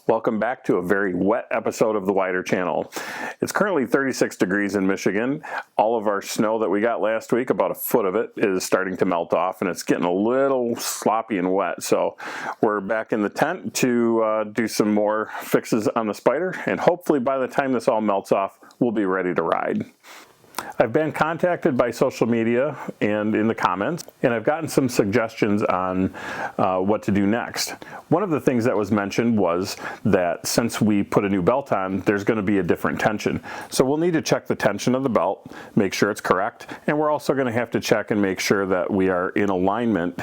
Welcome back to a very wet episode of the Wider Channel. It's currently 36 degrees in Michigan. All of our snow that we got last week, about a foot of it, is starting to melt off and it's getting a little sloppy and wet. So we're back in the tent to do some more fixes on the Spyder, and hopefully by the time this all melts off, we'll be ready to ride. I've been contacted by social media and in the comments, and I've gotten some suggestions on what to do next. One of the things that was mentioned was that since we put a new belt on, there's going to be a different tension. So we'll need to check the tension of the belt, make sure it's correct, and we're also going to have to check and make sure that we are in alignment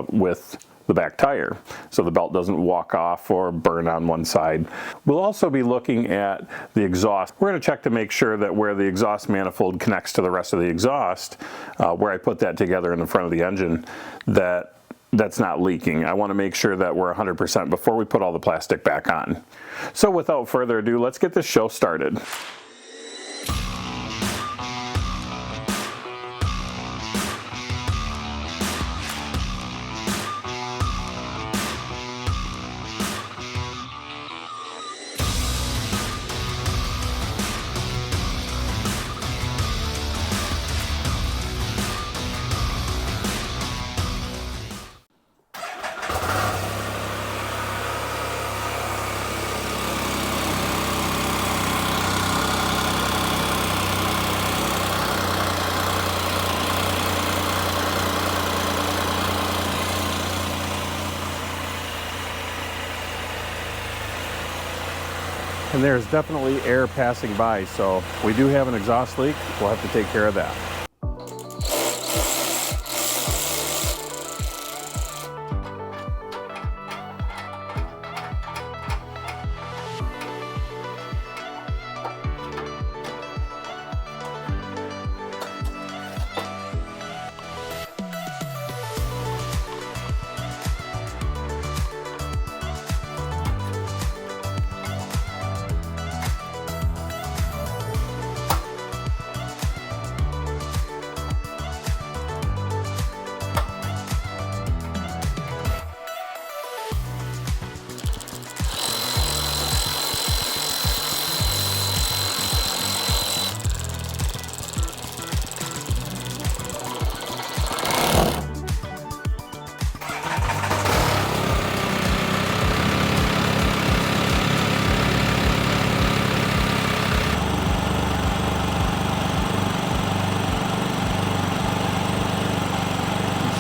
with the back tire, so the belt doesn't walk off or burn on one side. We'll also be looking at the exhaust. We're going to check to make sure that where the exhaust manifold connects to the rest of the exhaust, where I put that together in the front of the engine, that's not leaking. I want to make sure that we're 100% before we put all the plastic back on. So without further ado, let's get this show started. And there's definitely air passing by, so we do have an exhaust leak. We'll have to take care of that.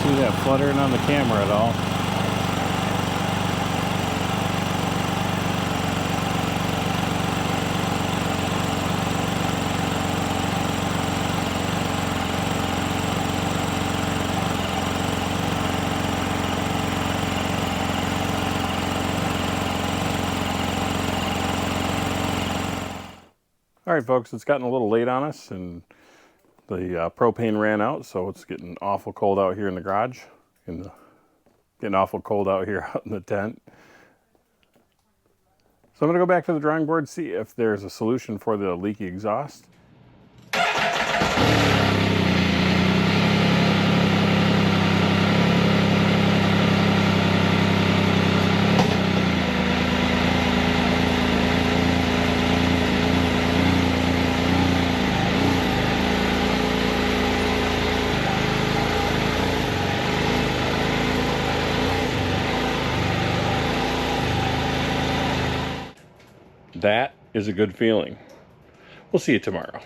See that fluttering on the camera at all? All right, folks, it's gotten a little late on us, and the propane ran out, so it's getting awful cold out here in the garage, getting awful cold out here out in the tent. So I'm going to go back to the drawing board, see if there's a solution for the leaky exhaust. That is a good feeling. We'll see you tomorrow.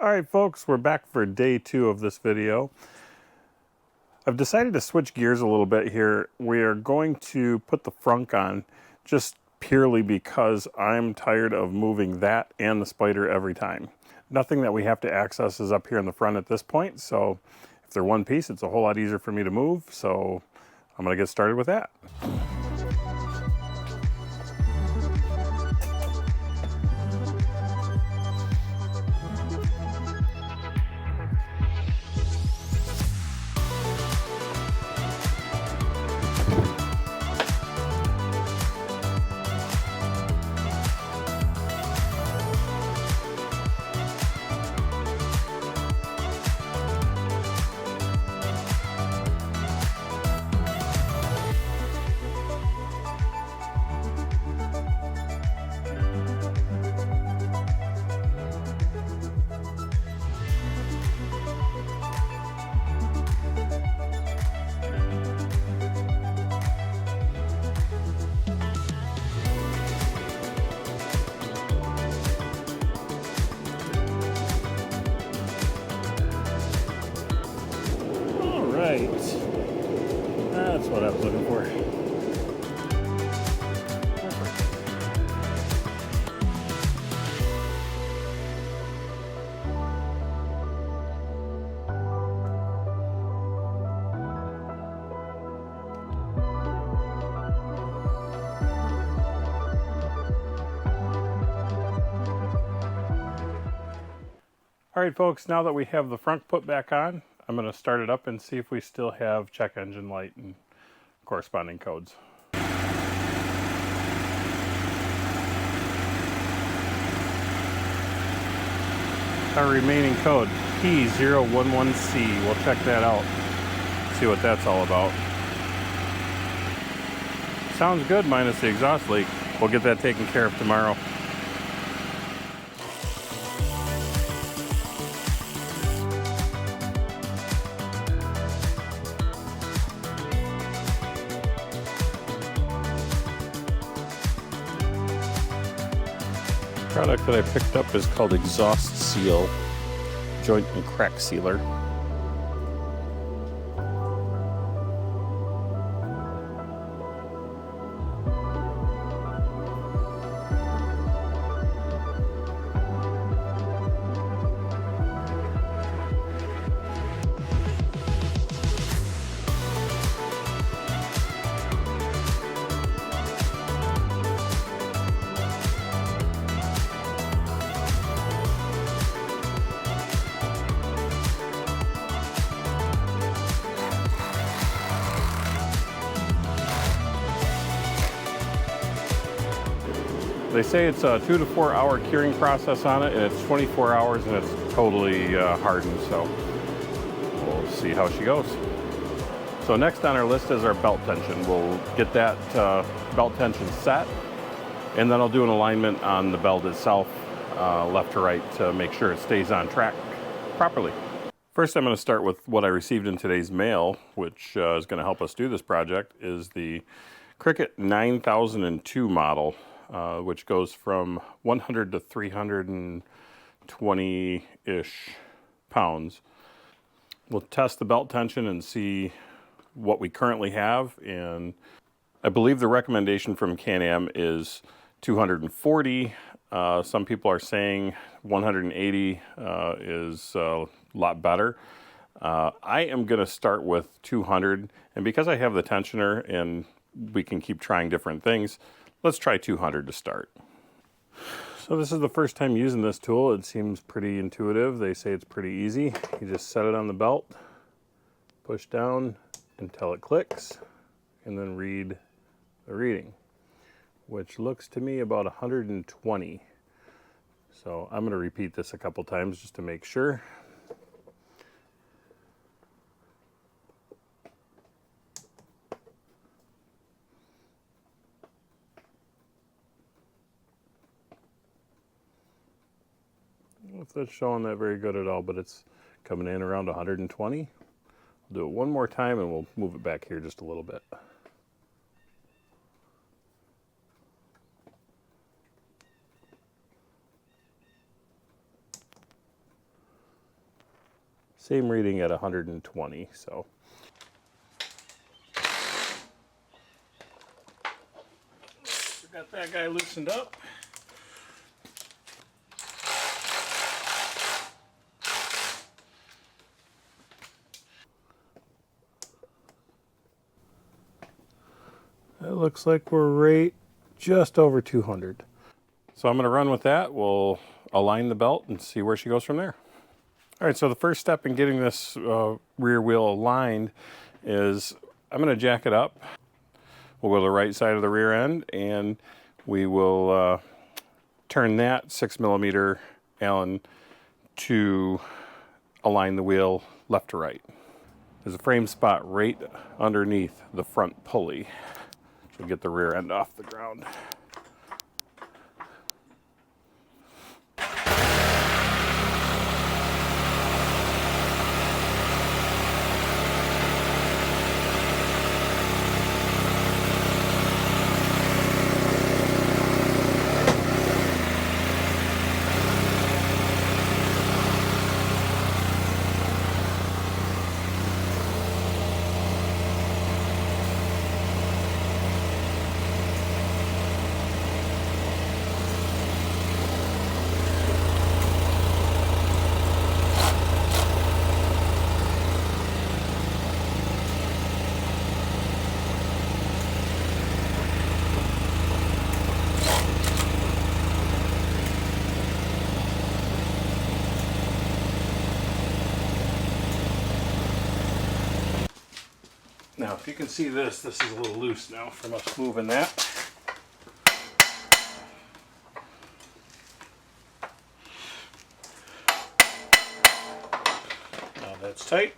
All right, folks, we're back for day 2 of this video. I've decided to switch gears a little bit here. We are going to put the frunk on just purely because I'm tired of moving that and the Spyder every time. Nothing that we have to access is up here in the front at this point, so if they're one piece, it's a whole lot easier for me to move, so I'm going to get started with that. All right, folks, now that we have the front put back on, I'm going to start it up and see if we still have check engine light and corresponding codes. Our remaining code, P011C. We'll check that out, see what that's all about. Sounds good minus the exhaust leak. We'll get that taken care of tomorrow. The product that I picked up is called Exhaust Seal Joint and Crack Sealer. They say it's a 2 to 4 hour curing process on it, and it's 24 hours and it's totally hardened, so we'll see how she goes. So next on our list is our belt tension. We'll get that belt tension set, and then I'll do an alignment on the belt itself, left to right, to make sure it stays on track properly. First, I'm going to start with what I received in today's mail, which is going to help us do this project, is the Cricket 9002 model. Which goes from 100 to 320-ish pounds. We'll test the belt tension and see what we currently have, and I believe the recommendation from Can-Am is 240. Some people are saying 180 is a lot better. I am going to start with 200, and because I have the tensioner and we can keep trying different things, let's try 200 to start. So this is the first time using this tool. It seems pretty intuitive. They say it's pretty easy. You just set it on the belt, push down until it clicks, and then read the reading, which looks to me about 120. So I'm going to repeat this a couple times just to make sure. If that's showing that very good at all, but it's coming in around 120. I'll do it one more time and we'll move it back here just a little bit. Same reading at 120, so. We got that guy loosened up. It looks like we're right just over 200. So I'm going to run with that. We'll align the belt and see where she goes from there. All right, so the first step in getting this rear wheel aligned is I'm going to jack it up. We'll go to the right side of the rear end, and we will turn that 6mm Allen to align the wheel left to right. There's a frame spot right underneath the front pulley. We'll get the rear end off the ground. if you can see this is a little loose now from us moving that. Now that's tight.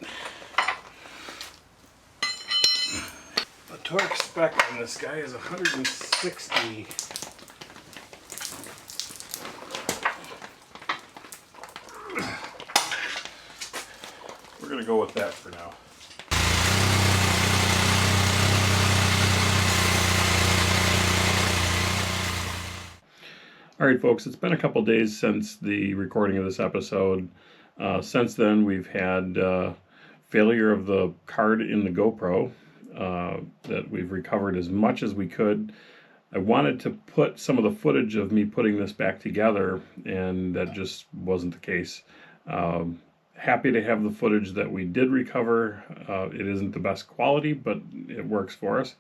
The torque spec on this guy is 160. We're going to go with that for now. Alright folks, it's been a couple days since the recording of this episode. Since then we've had failure of the card in the GoPro that we've recovered as much as we could. I wanted to put some of the footage of me putting this back together, and that just wasn't the case. Happy to have the footage that we did recover. It isn't the best quality, but it works for us.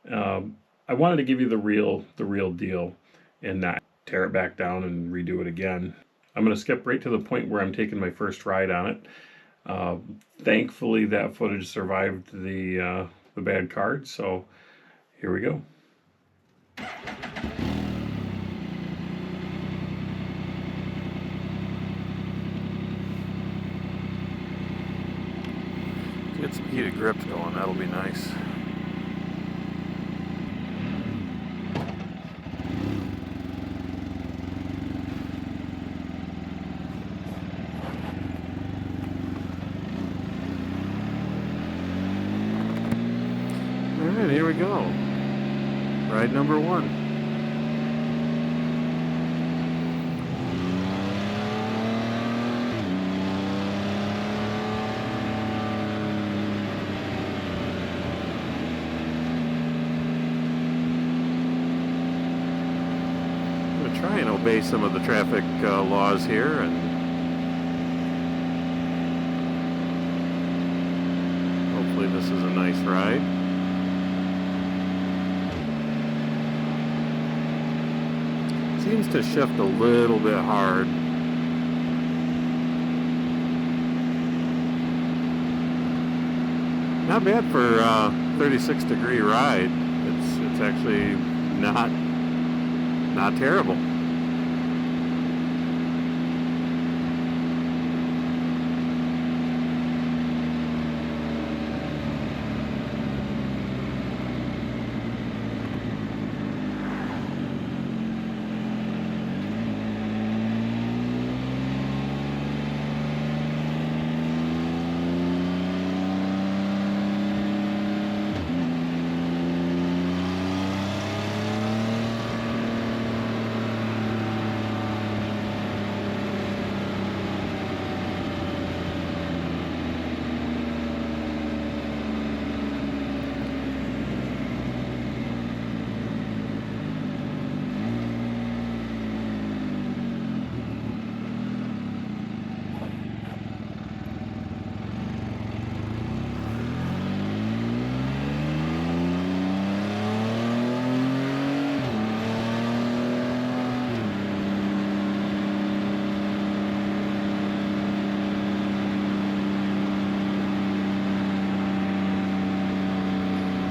I wanted to give you the real deal and not tear it back down and redo it again. I'm going to skip right to the point where I'm taking my first ride on it. Thankfully, that footage survived the bad card, so here we go. Get some heated grips going, that'll be nice. Alright, here we go. Ride number 1. Try and obey some of the traffic laws here, and hopefully this is a nice ride. Seems to shift a little bit hard. Not bad for a 36-degree ride. It's actually not terrible.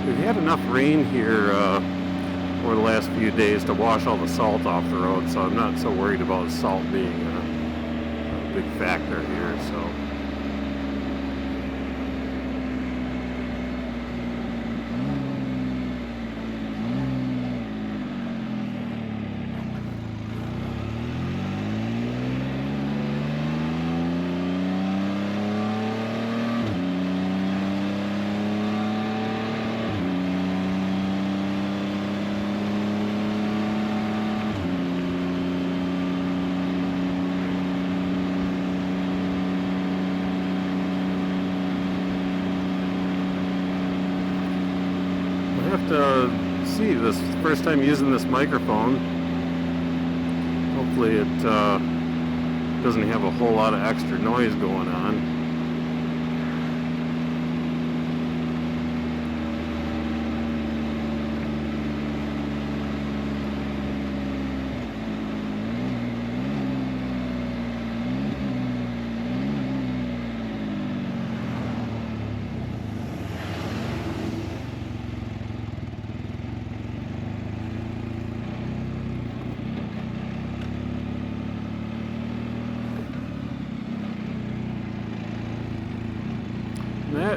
We've had enough rain here over the last few days to wash all the salt off the road, so I'm not so worried about salt being a big factor here. So. I have to see this first time using this microphone. Hopefully it doesn't have a whole lot of extra noise going on.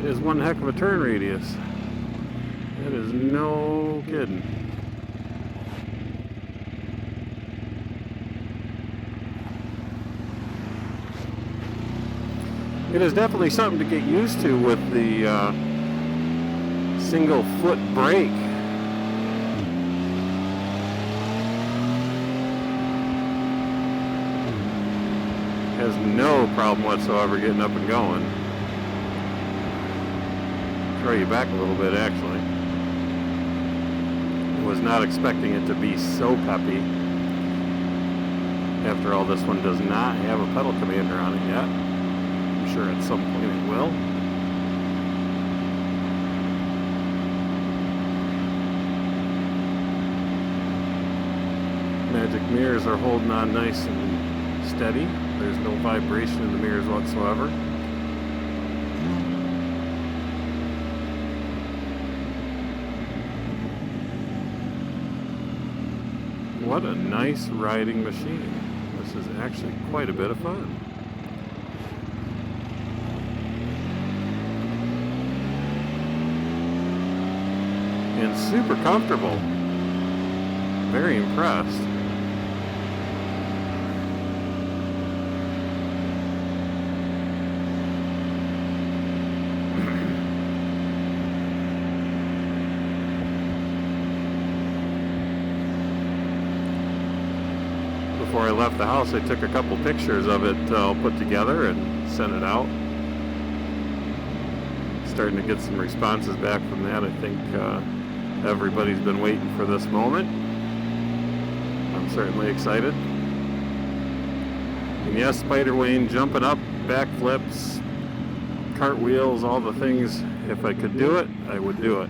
That is one heck of a turn radius. That is no kidding. It is definitely something to get used to with the single foot brake. Has no problem whatsoever getting up and going. Throw you back a little bit, actually. I was not expecting it to be so peppy. After all, this one does not have a pedal commander on it yet. I'm sure at some point it will. Magic mirrors are holding on nice and steady. There's no vibration in the mirrors whatsoever. What a nice riding machine. This is actually quite a bit of fun. And super comfortable. Very impressed. Before I left the house, I took a couple pictures of it all put together and sent it out. Starting to get some responses back from that. I think everybody's been waiting for this moment. I'm certainly excited. And yes, Spyder Wayne jumping up, backflips, cartwheels, all the things. If I could do it, I would do it.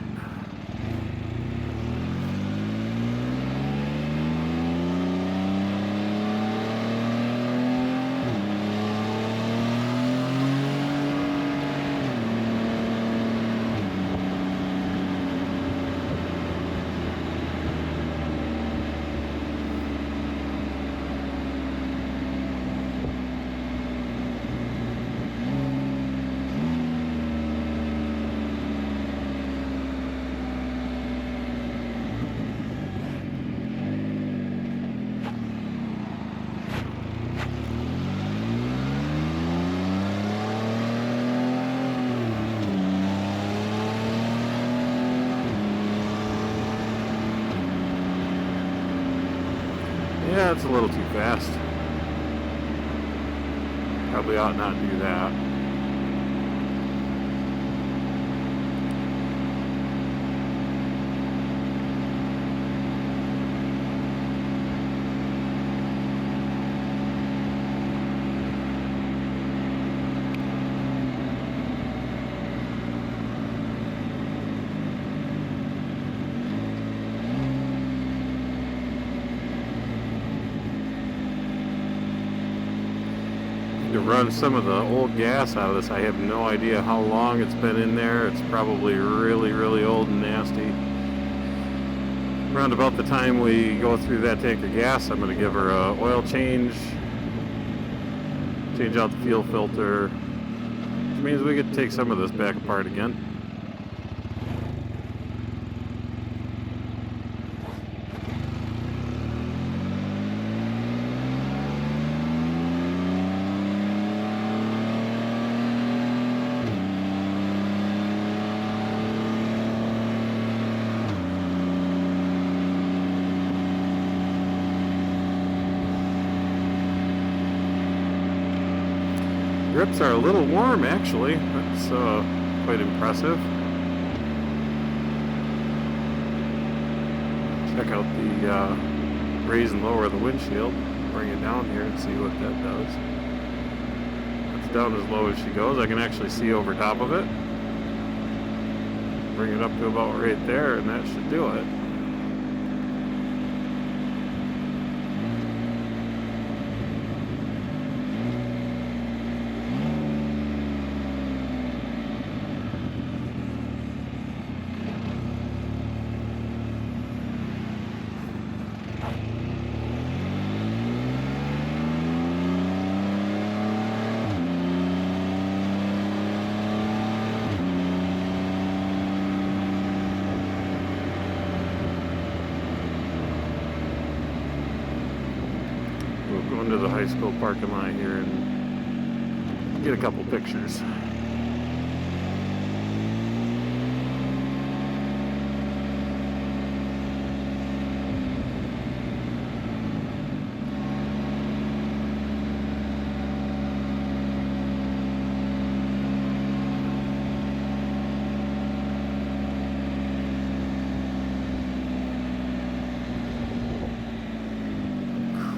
Yeah, it's a little too fast. Probably ought not do that. To run some of the old gas out of this. I have no idea how long it's been in there. It's probably really, really old and nasty. Around about the time we go through that tank of gas, I'm going to give her a oil change, change out the fuel filter, which means we could take some of this back apart again. Grips are a little warm, actually. That's quite impressive. Check out the raise and lower the windshield. Bring it down here and see what that does. It's down as low as she goes. I can actually see over top of it. Bring it up to about right there, and that should do it. We'll go into the high school parking lot here and get a couple pictures.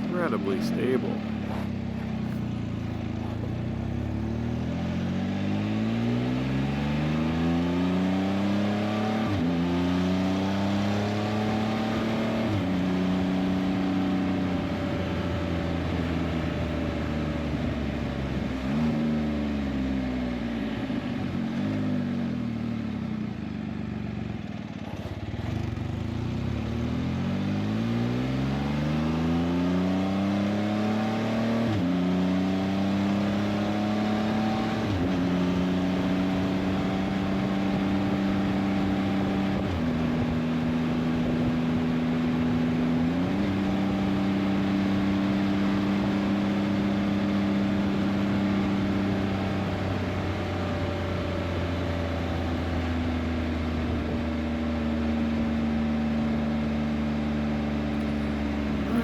Incredibly stable.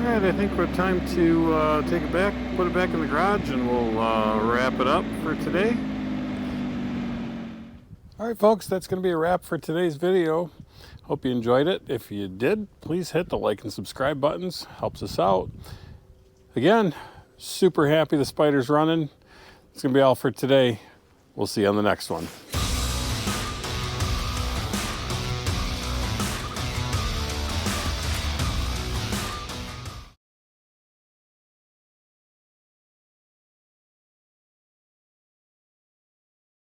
Alright, I think we're time to take it back, put it back in the garage, and we'll wrap it up for today. Alright folks, that's going to be a wrap for today's video. Hope you enjoyed it. If you did, please hit the like and subscribe buttons. Helps us out. Again, super happy the Spyder's running. It's going to be all for today. We'll see you on the next one.